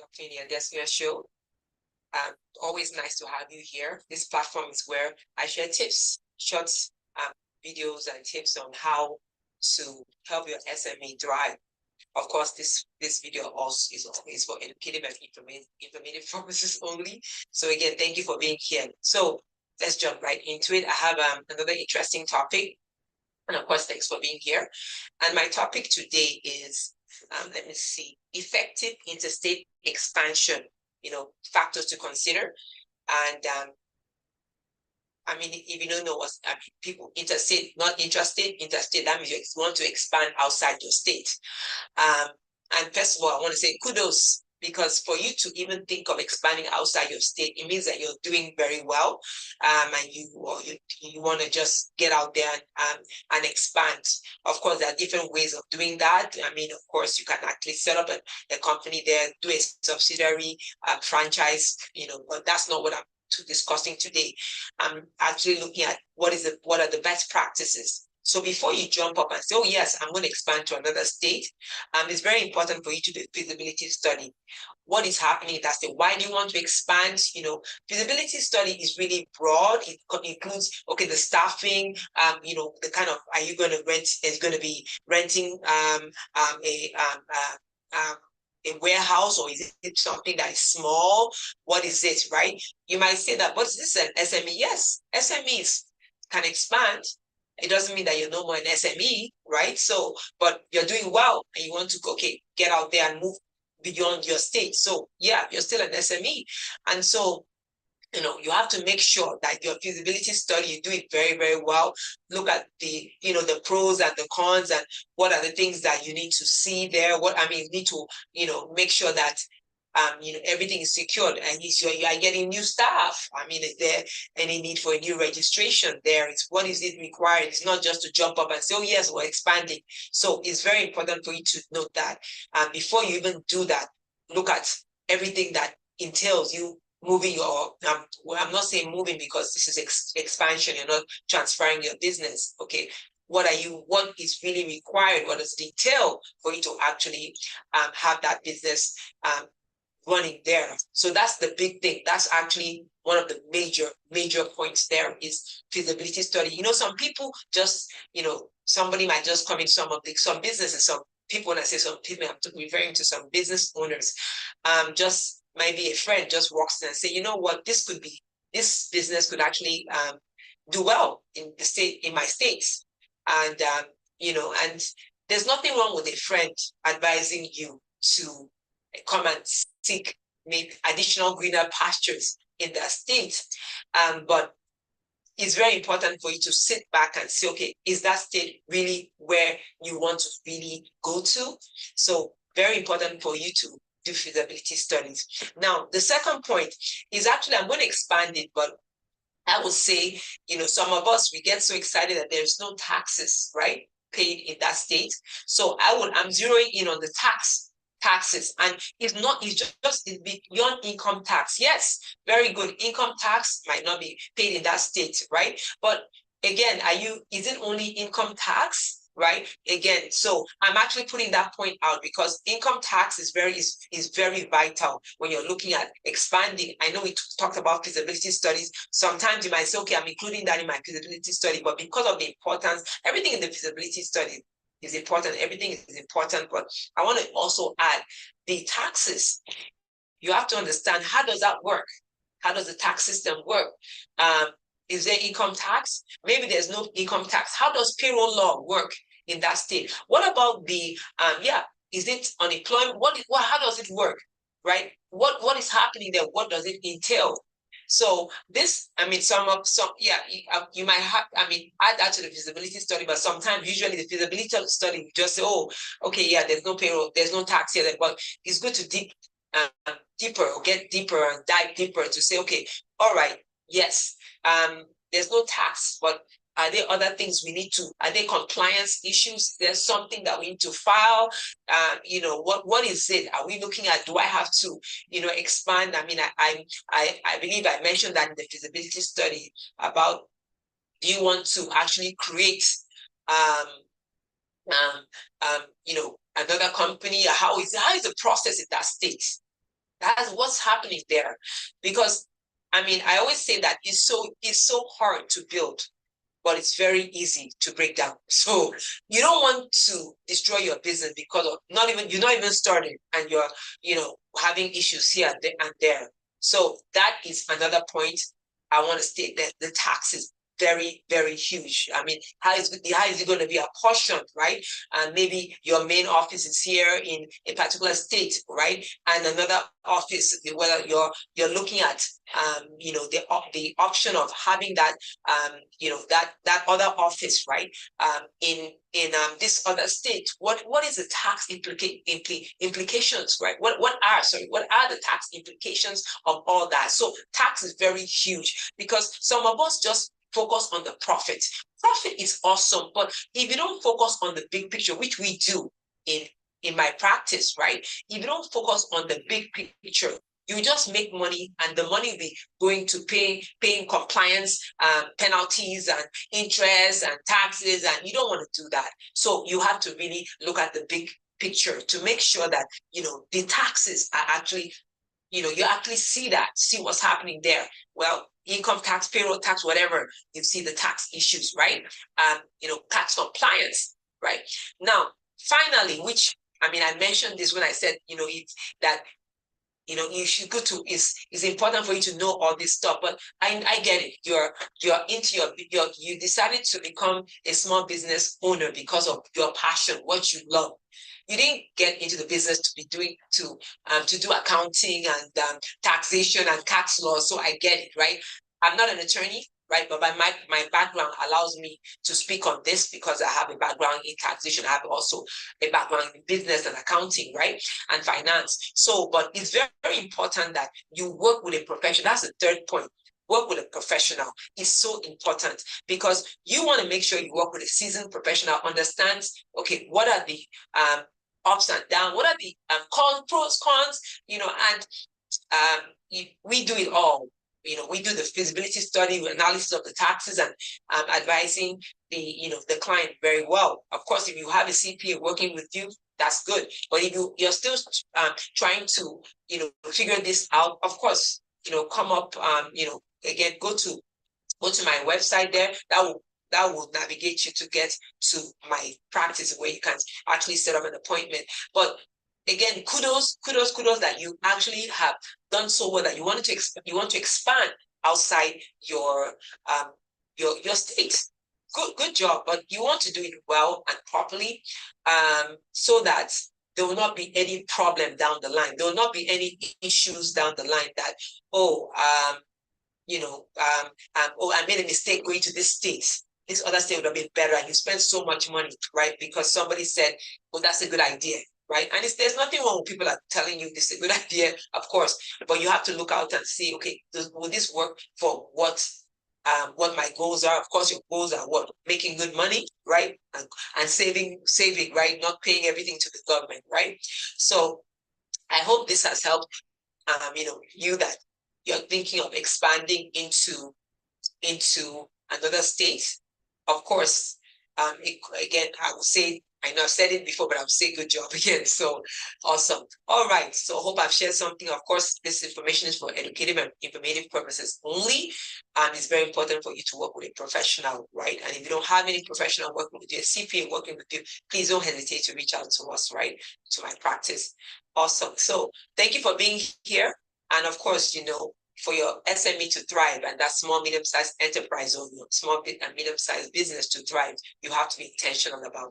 Dr. Inia Desmia Show. Always nice to have you here. This platform is where I share tips, short videos and tips on how to help your SME thrive. Of course, this video also is for educative and informative purposes only. So again, thank you for being here. So let's jump right into it. I have another interesting topic. And of course, thanks for being here. And my topic today is, let me see, effective interstate expansion, factors to consider. And I mean, if you don't know what people, interstate, not intrastate, interstate, that means you want to expand outside your state. And first of all, I want to say kudos, because for you to even think of expanding outside your state, it means that you're doing very well, and you want to just get out there and expand. Of course, there are different ways of doing that. I mean, of course, you can actually set up a company there, do a subsidiary, franchise, but that's not what I'm discussing today. I'm actually looking at what are the best practices. So before you jump up and say, oh, yes, I'm going to expand to another state, it's very important for you to do a feasibility study. What is happening in that state? Why do you want to expand? Feasibility study is really broad. It includes, okay, the staffing, the kind of, are you going to rent, is going to be renting a warehouse, or is it something that is small? What is it, right? You might say that, but is this an SME? Yes, SMEs can expand. It doesn't mean that you're no more an SME, right? So, but you're doing well and you want to, okay, get out there and move beyond your state. So yeah, you're still an SME. And so, you have to make sure that your feasibility study, you do it very, very well. Look at the pros and the cons, and what are the things that you need to see there. You need to, make sure that everything is secured, and you are getting new staff. I mean, is there any need for a new registration there? What is it required? It's not just to jump up and say, oh, yes, we're expanding. So it's very important for you to note that. Before you even do that, look at everything that entails you moving your, I'm not saying moving because this is expansion, you're not transferring your business, okay? What is really required? What does it entail for you to actually have that business running there? So that's the big thing. That's actually one of the major points there is feasibility study. Some people just, somebody might just come in, some businesses, some people, when I say some people, I'm referring to some business owners, just maybe a friend just walks in and say, you know what, this business could actually do well in my states. And, and there's nothing wrong with a friend advising you to come and seek maybe additional greener pastures in that state. But it's very important for you to sit back and say, okay, is that state really where you want to really go to? So very important for you to do feasibility studies. Now, the second point is actually, I'm going to expand it, but I would say, some of us, we get so excited that there's no taxes, right, paid in that state. So I'm zeroing in on the taxes, and it's just beyond income tax. Yes, very good. Income tax might not be paid in that state, right? But again, is it only income tax? Right? Again, so I'm actually putting that point out because income tax is very vital when you're looking at expanding. I know we talked about feasibility studies. Sometimes you might say, okay, I'm including that in my feasibility study, but because of the importance, everything in the feasibility study is important. Everything is important, but I want to also add the taxes. You have to understand, how does that work? How does the tax system work? Is there income tax? Maybe there's no income tax. How does payroll law work in that state? What about the, is it unemployment? How does it work, right? What is happening there? What does it entail? So this, you might have, add that to the feasibility study, but sometimes, usually the feasibility study just say, oh, okay, yeah, there's no payroll, there's no tax here, but it's good to deeper or get deeper and dive deeper to say, okay, all right, yes, there's no tax, but are there other things we need to, are there compliance issues? There's something that we need to file. What is it? Are we looking at, do I have to, expand? I believe I mentioned that in the feasibility study about, do you want to actually create, another company? How is the process in that state? That's what's happening there. Because I mean, I always say that it's so hard to build, but it's very easy to break down. So you don't want to destroy your business because of you're not even starting and you're, having issues here and there. So that is another point I want to state, that the tax is very, very huge. I mean, how is it going to be apportioned, right? And maybe your main office is here in a particular state, right? And another office, whether you're looking at the option of having that that other office, right? In this other state, what is the tax implications, right? What are the tax implications of all that? So tax is very huge because some of us just focus on the profit. Profit is awesome, but if you don't focus on the big picture, which we do in my practice, right? If you don't focus on the big picture, you just make money, and the money will be going to paying compliance penalties and interest and taxes, and you don't want to do that. So you have to really look at the big picture to make sure that the taxes are actually, you actually see what's happening there. Well, income tax, payroll tax, whatever, you see the tax issues, right? Tax compliance, right? Now, finally, which I mean, I mentioned this when I said, that you should go to is important for you to know all this stuff. But I get it. You're into you decided to become a small business owner because of your passion, what you love. You didn't get into the business to be doing to do accounting and taxation and tax law. So I get it, right? I'm not an attorney, right? But my background allows me to speak on this because I have a background in taxation. I have also a background in business and accounting, right? And finance. So, but it's very, very important that you work with a professional. That's the third point. Work with a professional is so important because you want to make sure you work with a seasoned professional, understands, okay, what are the ups and downs, what are the pros, cons, and we do it all. We do the feasibility study, analysis of the taxes, and advising the client very well. Of course, if you have a CPA working with you, that's good. But if you're still trying to figure this out, of course, come up, again, go to my website there. That will navigate you to get to my practice where you can actually set up an appointment. But again, kudos that you actually have done so well that you want to expand outside your state. Good job, but you want to do it well and properly, so that there will not be any problem down the line. There will not be any issues down the line that, I made a mistake going to this state. This other state would have been better, and you spend so much money, right? Because somebody said, "Oh, that's a good idea." Right? And there's nothing wrong with people are telling you this is a good idea, of course, but you have to look out and see, okay, will this work for what my goals are? Of course, your goals are what? Making good money, right? And saving, right? Not paying everything to the government, right? So I hope this has helped, you that you're thinking of expanding into another state. Of course, again, I will say, I know I've said it before, but I'll say good job again. So awesome. All right. So hope I've shared something. Of course, this information is for educative and informative purposes only. It's very important for you to work with a professional, right? And if you don't have any professional working with you, a CPA working with you, please don't hesitate to reach out to us, right? To my practice. Awesome. So thank you for being here. And of course, for your SME to thrive, and that small, medium-sized enterprise or your small and medium-sized business to thrive, you have to be intentional about it.